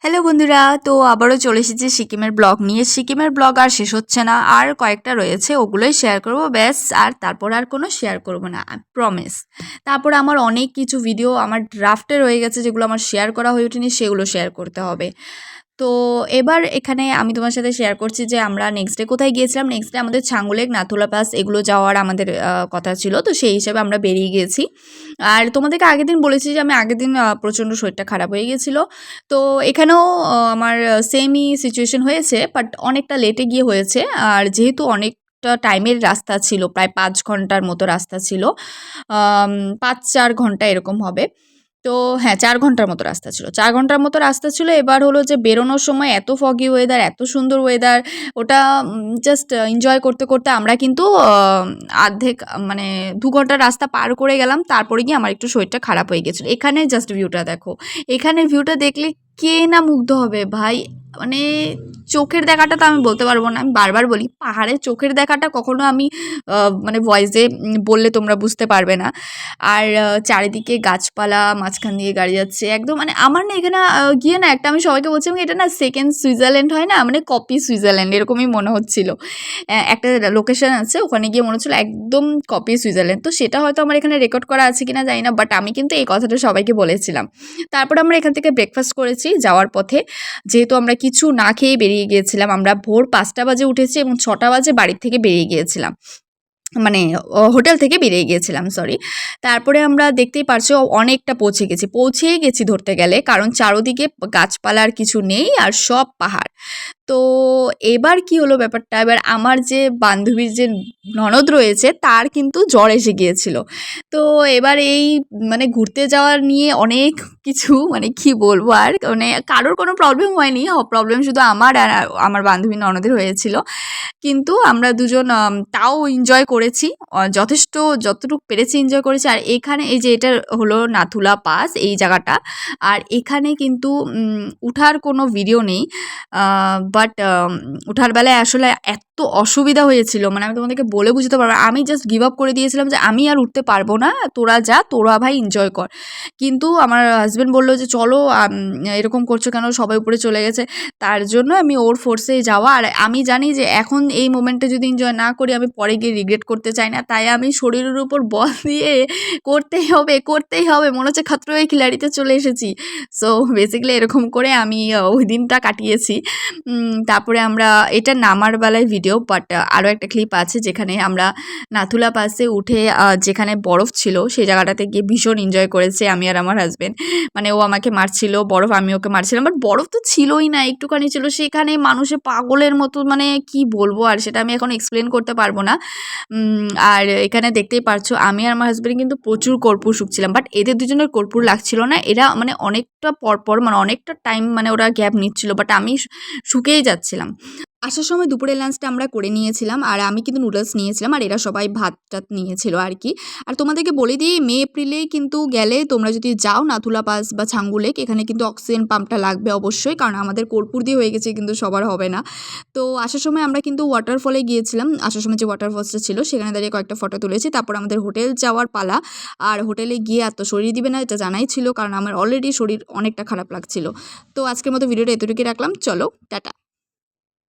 Hello বন্ধুরা, তো আবারও চলে এসেছি সিকিমের ব্লগ নিয়ে। সিকিমের ব্লগ আর শেষ হচ্ছে না, আর কয়েকটা রয়েছে, ওগুলোই শেয়ার করব ব্যাস। আর তারপর আর কোনো শেয়ার করব না, প্রমিস। তারপর আমার অনেক কিছু ভিডিও আমার ড্রাফটে রয়ে গেছে, যেগুলো আমার শেয়ার করা হয়ে ওঠেনি, সেগুলো শেয়ার করতে হবে। তো এবার এখানে আমি তোমার সাথে শেয়ার করছি যে আমরা নেক্সট ডে কোথায় গিয়েছিলাম। নেক্সট ডে আমাদের ছাঙ্গুলেক, নাথুলা পাস এগুলো যাওয়ার আমাদের কথা ছিল, তো সেই হিসাবে আমরা বেরিয়ে গিয়েছি। আর তোমাদেরকে আগের দিন বলেছি যে আমি আগের দিন প্রচণ্ড শরীরটা খারাপ হয়ে গিয়েছিলো। তো এখানেও আমার সেমই সিচুয়েশন হয়েছে, বাট অনেকটা লেটে গিয়ে হয়েছে। আর যেহেতু অনেকটা টাইমের রাস্তা ছিল, প্রায় 5 ঘন্টার মতো রাস্তা ছিল, 5-4 ঘন্টা এরকম হবে। তো হ্যাঁ, 4 ঘন্টার মতো রাস্তা ছিল, 4 ঘন্টার মতো রাস্তা ছিল। এবার হলো যে বেরোনোর সময় এত ফগি ওয়েদার, এত সুন্দর ওয়েদার, ওটা জাস্ট এনজয় করতে করতে আমরা কিন্তু অর্ধেক মানে 2 ঘন্টার রাস্তা পার করে গেলাম। তারপরে গিয়ে আমার একটু শরীরটা খারাপ হয়ে গেছিলো। এখানে জাস্ট ভিউটা দেখো, এখানে ভিউটা দেখলে কে না মুগ্ধ হবে ভাই। মানে চোখের দেখাটা তো আমি বলতে পারবো না, আমি বারবার বলি পাহাড়ের চোখের দেখাটা কখনো আমি মানে ভয়েসে বললে তোমরা বুঝতে পারবে না। আর চারিদিকে গাছপালা, মাঝখান দিয়ে গাড়ি যাচ্ছে একদম। মানে আমার না এখানে গিয়ে না একটা, আমি সবাইকে বলছিলাম এটা না সেকেন্ড সুইজারল্যান্ড হয় না, মানে কপি সুইজারল্যান্ড এরকমই মনে হচ্ছিল। একটা লোকেশন আছে, ওখানে গিয়ে মনে হচ্ছিলো একদম কপি সুইজারল্যান্ড। তো সেটা হয়তো আমার এখানে রেকর্ড করা আছে কিনা জানি না, বাট আমি কিন্তু এই কথাটা সবাইকে বলেছিলাম। তারপর আমরা এখান থেকে ব্রেকফাস্ট করেছি যাওয়ার পথে, যেহেতু আমরা কিছু না খেয়ে বেরিয়ে গিয়েছিলাম। আমরা ভোর 5টা বাজে উঠেছি এবং 6টা বাজে বাড়ির থেকে বেরিয়ে গিয়েছিলাম, মানে হোটেল থেকে বেরিয়ে গিয়েছিলাম, সরি। তারপরে আমরা দেখতেই পারছো অনেকটা পৌঁছেই গেছি ধরতে গেলে, কারণ চারোদিকে গাছপালার কিছু নেই আর সব পাহাড়। তো এবার কি হলো ব্যাপারটা, এবার আমার যে বান্ধবীর যে ননদ রয়েছে তার কিন্তু জ্বর এসে গিয়েছিল। তো এবার এই মানে ঘুরতে যাওয়ার নিয়ে অনেক কিছু, মানে কি বলবো আর, মানে কারোর কোনো প্রবলেম হয়নি, প্রবলেম শুধু আমার আর আমার বান্ধবীর ননদের হয়েছিল। কিন্তু আমরা দুজন তাও এনজয় করেছি, যথেষ্ট যতটুকু পেরেছি এনজয় করেছি। আর এখানে এই যে এটা হলো নাথুলা পাস, এই জায়গাটা। আর এখানে কিন্তু উঠার কোনো ভিডিও নেই, বাট ওঠার বেলায় আসলে এত অসুবিধা হয়েছিল, মানে আমি তোমাদেরকে বলে বুঝতে পারবো। আমি জাস্ট গিভ আপ করে দিয়েছিলাম যে আমি আর উঠতে পারবো না, তোরা যা, তোরা ভাই এনজয় কর। কিন্তু আমার হাজব্যান্ড বললো যে চলো, এরকম করছো কেন, সবাই উপরে চলে গেছে। তার জন্য আমি ওর ফোর্সে যাওয়া। আর আমি জানি যে এখন এই মোমেন্টে যদি এনজয় না করি আমি পরে গিয়ে রিগ্রেট করতে চাই না, তাই আমি শরীরের উপর বল দিয়ে করতেই হবে, মনে হচ্ছে খাতরোয়ে খিলাড়িতে চলে এসেছি। সো বেসিক্যালি এরকম করে আমি ওই দিনটা কাটিয়েছি। তারপরে আমরা, এটা নামার বেলায় ভিডিও, বাট আরও একটা ক্লিপ আছে যেখানে আমরা নাথুলা পাসে উঠে যেখানে বরফ ছিল সেই জায়গাটাতে গিয়ে ভীষণ এনজয় করেছে আমি আর আমার হাজব্যান্ড। মানে ও আমাকে মারছিল বরফ, আমি ওকে মারছিলাম, বাট বরফ তো ছিলই না, একটুখানি ছিল। সেখানে মানুষে পাগলের মতো, মানে কি বলবো আর, সেটা আমি এখন এক্সপ্লেন করতে পারবো না। আর এখানে দেখতেই পারছো আমি আর আমার হাজব্যান্ড কিন্তু প্রচুর কর্পূর শুকছিলাম, বাট এদের দুজনের কর্পূর লাগছিল না। এরা মানে অনেকটা পরপর, মানে অনেকটা টাইম, মানে ওরা গ্যাপ নিচ্ছিল, বাট আমি শুকেই যাচ্ছিলাম। আসার সময় দুপুরের লাঞ্চটা আমরা করে নিয়েছিলাম, আর আমি কিন্তু নুডলস নিয়েছিলাম, আর এরা সবাই ভাত টাত নিয়েছিল আর কি। আর তোমাদেরকে বলে দিই, মে এপ্রিলেই কিন্তু গেলে তোমরা যদি যাও নাথুলা পাস বা ছাঙ্গুলেক, এখানে কিন্তু অক্সিজেন পাম্পটা লাগবে অবশ্যই, কারণ আমাদের কর্পূর দিয়ে হয়ে গেছে কিন্তু সবার হবে না। তো আসার সময় আমরা কিন্তু ওয়াটারফলে গিয়েছিলাম, আসার সময় যে ওয়াটারফলসটা ছিল সেখানে দাঁড়িয়ে কয়েকটা ফটো তুলেছি। তারপর আমাদের হোটেল যাওয়ার পালা। আর হোটেলে গিয়ে এত শরীর দিবে না এটা জানাই ছিল, কারণ আমার অলরেডি শরীর অনেকটা খারাপ লাগছিল। তো আজকের মতো ভিডিওটা এতটুকুই রাখলাম, চলো টাটা।